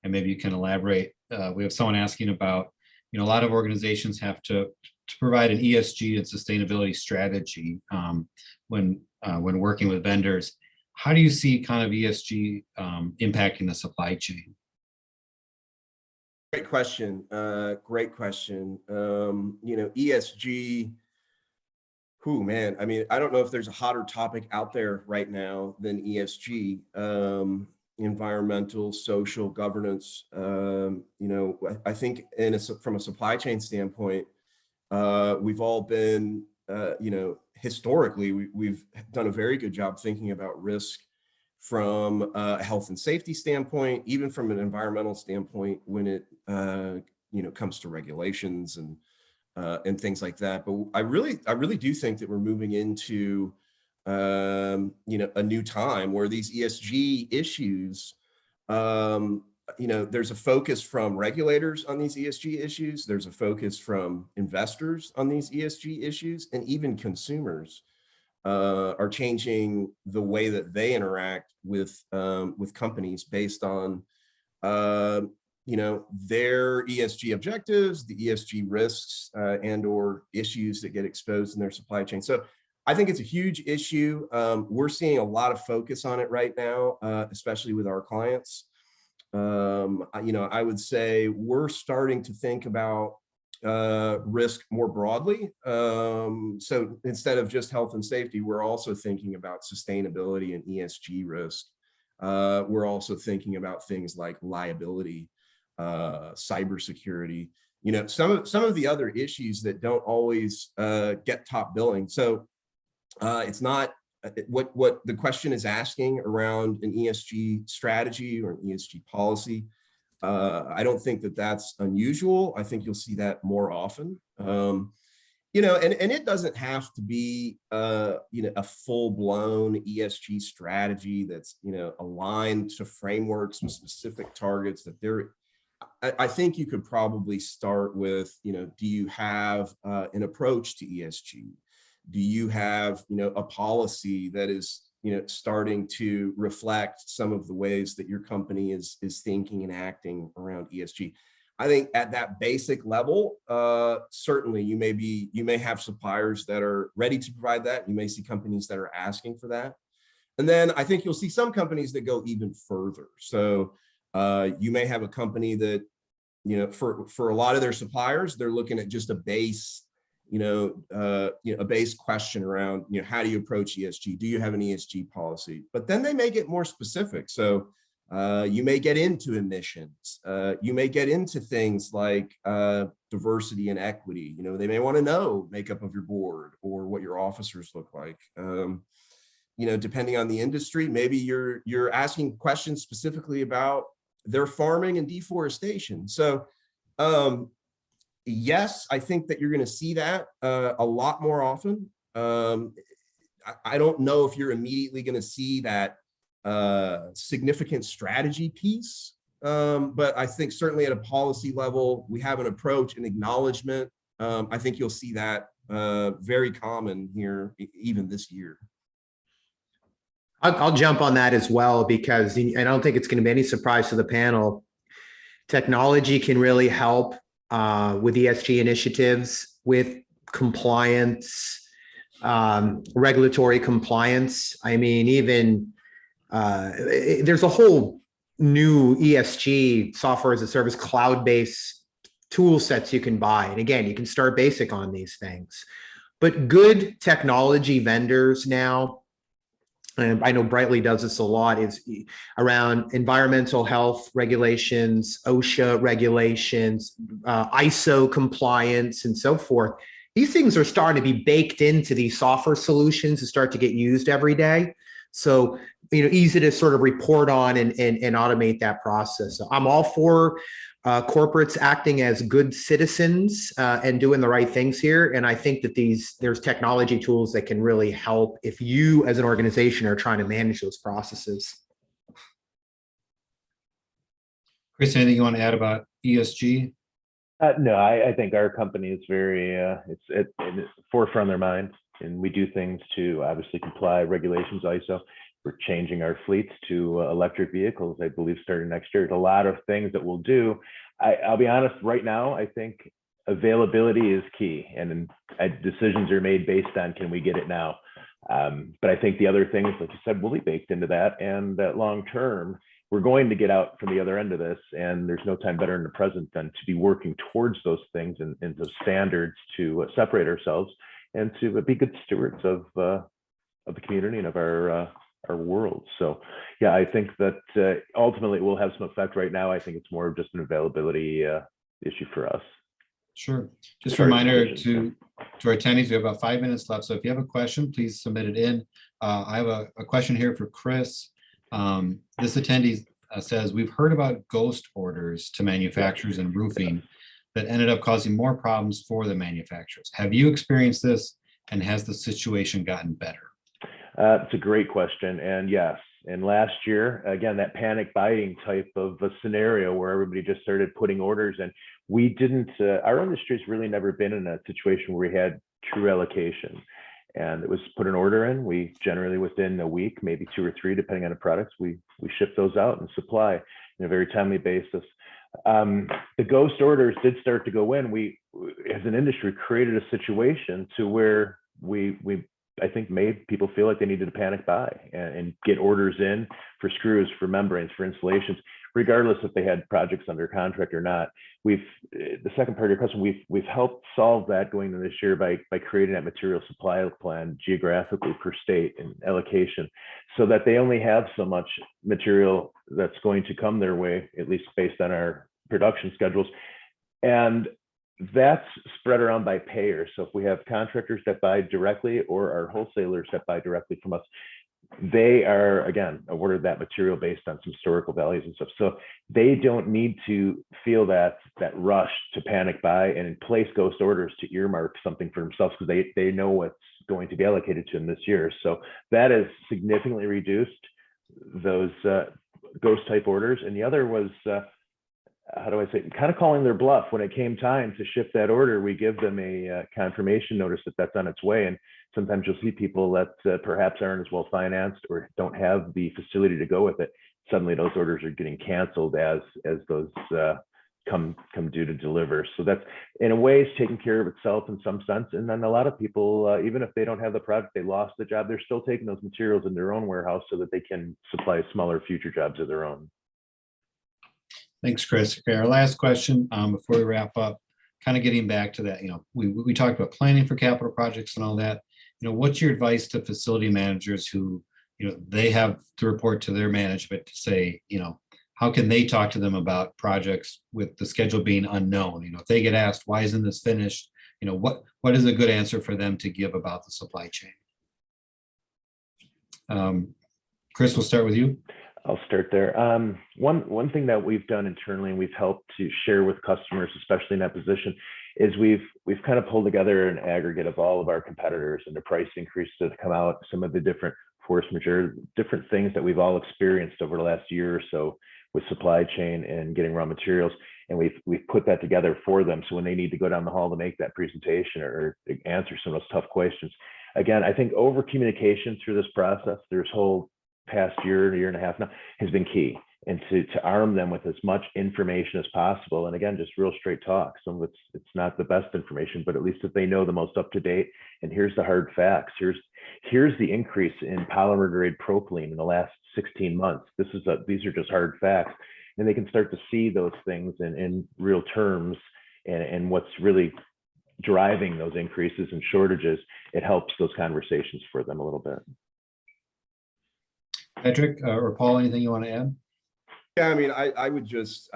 and maybe you can elaborate. We have someone asking about, a lot of organizations have to provide an ESG and sustainability strategy when working with vendors. How do you see kind of ESG impacting the supply chain? Great question. Great question. ESG. Man, I mean, I don't know if there's a hotter topic out there right now than ESG, environmental, social, governance. I think from a supply chain standpoint, we've all been, historically, we've done a very good job thinking about risk from a health and safety standpoint, even from an environmental standpoint when it, comes to regulations and things like that. But I really do think that we're moving into, a new time where these ESG issues, there's a focus from regulators on these ESG issues. There's a focus from investors on these ESG issues, and even consumers are changing the way that they interact with companies based on, their ESG objectives, the ESG risks, and or issues that get exposed in their supply chain. So I think it's a huge issue. We're seeing a lot of focus on it right now, especially with our clients. I would say we're starting to think about risk more broadly. So instead of just health and safety, we're also thinking about sustainability and ESG risk. We're also thinking about things like liability, cybersecurity, some of the other issues that don't always get top billing. So it's not what the question is asking around an ESG strategy or an ESG policy. I don't think that that's unusual. I think you'll see that more often. And it doesn't have to be, a full-blown ESG strategy that's, aligned to frameworks with specific targets that I think you could probably start with, do you have an approach to ESG? Do you have, a policy that is starting to reflect some of the ways that your company is thinking and acting around ESG. I think at that basic level, certainly you may have suppliers that are ready to provide that. You may see companies that are asking for that. And then I think you'll see some companies that go even further. So you may have a company that, for a lot of their suppliers, they're looking at just a base, a base question around, how do you approach ESG? Do you have an ESG policy? But then they may get more specific. So you may get into emissions. You may get into things like diversity and equity. They may want to know makeup of your board or what your officers look like. Depending on the industry, maybe you're asking questions specifically about their farming and deforestation. So yes, I think that you're going to see that a lot more often. I don't know if you're immediately going to see that significant strategy piece, but I think certainly at a policy level, we have an approach, an acknowledgement. I think you'll see that very common here, even this year. I'll jump on that as well, because I don't think it's going to be any surprise to the panel. Technology can really help with ESG initiatives, with compliance, regulatory compliance. I mean, even there's a whole new ESG software as a service, cloud-based tool sets you can buy. And again, you can start basic on these things. But good technology vendors now, and I know Brightly does this a lot, is around environmental health regulations, OSHA regulations, ISO compliance, and so forth. These things are starting to be baked into these software solutions and start to get used every day. So, easy to sort of report on and automate that process. So I'm all for corporates acting as good citizens and doing the right things here. And I think that there's technology tools that can really help if you as an organization are trying to manage those processes. Chris, anything you want to add about ESG? No, I think our company is very, it's at the forefront of their mind, and we do things to obviously comply regulations, ISO. We're changing our fleets to electric vehicles, I believe, starting next year. There's a lot of things that we'll do. I'll be honest, right now, I think availability is key, and decisions are made based on, can we get it now? But I think the other things, like you said, will be baked into that, and that long term, we're going to get out from the other end of this, and there's no time better in the present than to be working towards those things and those standards to separate ourselves and to be good stewards of the community and of our world. So yeah, I think that ultimately it will have some effect. Right now, I think it's more of just an availability issue for us. Sure. Just a reminder to our attendees, we have about 5 minutes left. So if you have a question, please submit it in. I have a question here for Chris. This attendee says, we've heard about ghost orders to manufacturers in roofing that ended up causing more problems for the manufacturers. Have you experienced this, and has the situation gotten better? It's a great question. And yes, and last year, again, that panic buying type of a scenario where everybody just started putting orders in. We didn't, our industry's really never been in a situation where we had true allocation. And it was put an order in. We generally, within a week, maybe 2 or 3, depending on the products, we ship those out and supply in a very timely basis. The ghost orders did start to go in. We, as an industry, created a situation to where we I think made people feel like they needed to panic buy and get orders in for screws, for membranes, for installations, regardless if they had projects under contract or not. The second part of your question, we've helped solve that going into this year by creating that material supply plan geographically per state and allocation, so that they only have so much material that's going to come their way, at least based on our production schedules. And that's spread around by payer. So if we have contractors that buy directly or our wholesalers that buy directly from us, they are, again, awarded that material based on some historical values and stuff. So they don't need to feel that rush to panic buy and place ghost orders to earmark something for themselves, because they know what's going to be allocated to them this year. So that has significantly reduced those ghost type orders. And the other was, how do I say, kind of calling their bluff. When it came time to ship that order, we give them a confirmation notice that that's on its way. And sometimes you'll see people that perhaps aren't as well financed or don't have the facility to go with it. Suddenly those orders are getting canceled as those come due to deliver. So that's, in a way, it's taking care of itself in some sense. And then a lot of people, even if they don't have the product, they lost the job, they're still taking those materials in their own warehouse so that they can supply smaller future jobs of their own. Thanks, Chris. Okay, our last question before we wrap up, kind of getting back to that, we talked about planning for capital projects and all that. What's your advice to facility managers who, they have to report to their management to say, how can they talk to them about projects with the schedule being unknown? If they get asked, why isn't this finished? What is a good answer for them to give about the supply chain? Chris, we'll start with you. I'll start there. One thing that we've done internally, and we've helped to share with customers, especially in that position, is we've kind of pulled together an aggregate of all of our competitors and the price increases that have come out, some of the different force majeure, different things that we've all experienced over the last year or so with supply chain and getting raw materials. And we've put that together for them. So when they need to go down the hall to make that presentation or answer some of those tough questions, again, I think over communication through this process, this whole past year and a half now, has been key. And to arm them with as much information as possible. And again, just real straight talk. Some of it's not the best information, but at least if they know the most up to date, and here's the hard facts. Here's the increase in polymer grade propylene in the last 16 months. These are just hard facts. And they can start to see those things in real terms and what's really driving those increases and shortages. It helps those conversations for them a little bit. Patrick or Paul, anything you want to add? Yeah, I mean, I would just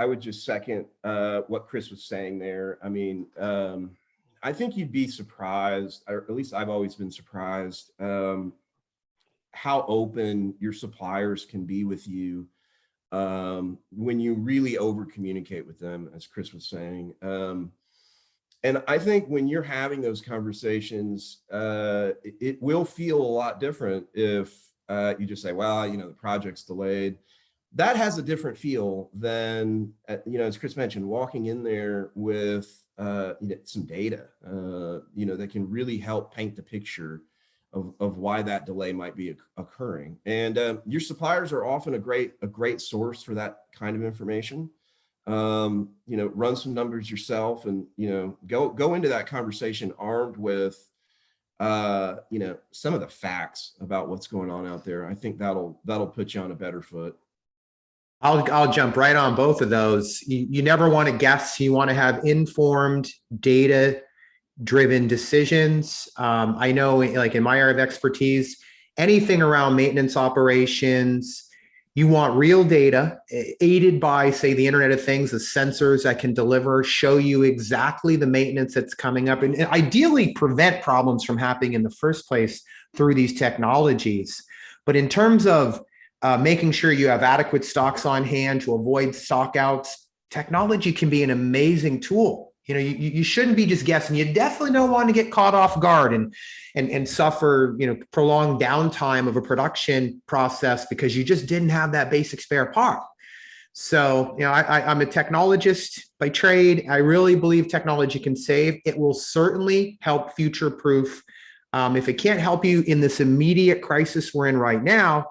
second what Chris was saying there. I mean, I think you'd be surprised, or at least I've always been surprised, how open your suppliers can be with you when you really over communicate with them, as Chris was saying. And I think when you're having those conversations, it will feel a lot different if you just say, well, the project's delayed. That has a different feel than, as Chris mentioned, walking in there with some data, that can really help paint the picture of why that delay might be occurring. And your suppliers are often a great source for that kind of information. Run some numbers yourself, and go into that conversation armed with some of the facts about what's going on out there. I think that'll put you on a better foot. I'll jump right on both of those. You never want to guess. You want to have informed, data-driven decisions. I know, like in my area of expertise, anything around maintenance operations, you want real data aided by, say, the Internet of Things, the sensors that can show you exactly the maintenance that's coming up, and ideally prevent problems from happening in the first place through these technologies. But in terms of making sure you have adequate stocks on hand to avoid stockouts, technology can be an amazing tool. You shouldn't be just guessing. You definitely don't want to get caught off guard and suffer, prolonged downtime of a production process because you just didn't have that basic spare part. So, I'm a technologist by trade. I really believe technology can save. It will certainly help future-proof. If it can't help you in this immediate crisis we're in right now,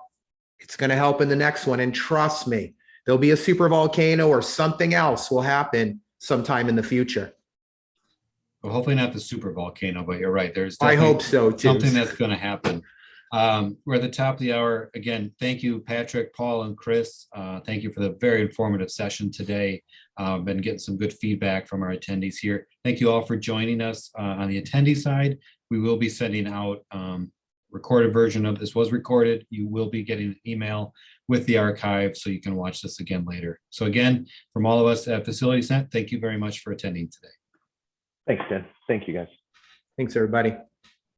it's going to help in the next one. And trust me, there'll be a super volcano or something else will happen sometime in the future. Well, hopefully not the super volcano, but you're right. I hope so too. Something that's going to happen. We're at the top of the hour. Again, thank you, Patrick, Paul, and Chris. Thank you for the very informative session today. Been getting some good feedback from our attendees here. Thank you all for joining us. On the attendee side, we will be sending out recorded version of this was recorded. You will be getting an email with the archive so you can watch this again later. So again, from all of us at Facility Cent, thank you very much for attending today. Thanks, Dan. Thank you, guys. Thanks, everybody.